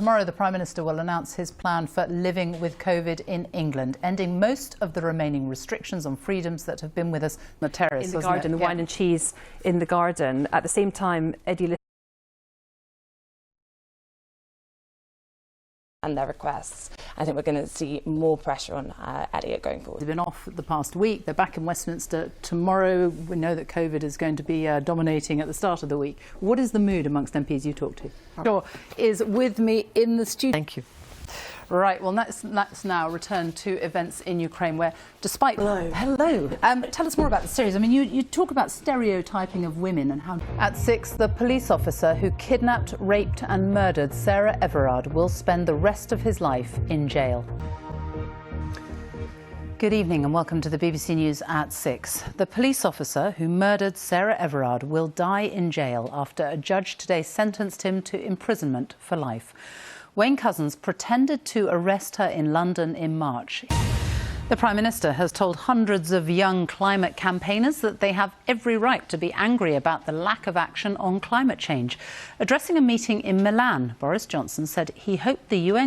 tomorrow the Prime Minister will announce his plan for living with COVID in England, ending most of the remaining restrictions on freedoms that have been with us on the terrace. In the garden, the wine and cheese in the garden. At the same time, Eddie and their requests. I think we're going to see more pressure on Elliot going forward. They've been off the past week. They're back in Westminster tomorrow. We know that COVID is going to be dominating at the start of the week. What is the mood amongst MPs you talk to? Sure, is with me in the studio. Thank you. Right, well, let's now return to events in Ukraine where, despite... Hello. Tell us more about the series. I mean, you talk about stereotyping of women and how... At 6, the police officer who kidnapped, raped and murdered Sarah Everard will spend the rest of his life in jail. Good evening and welcome to the BBC News at 6. The police officer who murdered Sarah Everard will die in jail after a judge today sentenced him to imprisonment for life. Wayne Couzens pretended to arrest her in London in March. The Prime Minister has told hundreds of young climate campaigners that they have every right to be angry about the lack of action on climate change. Addressing a meeting in Milan, Boris Johnson said he hoped the UN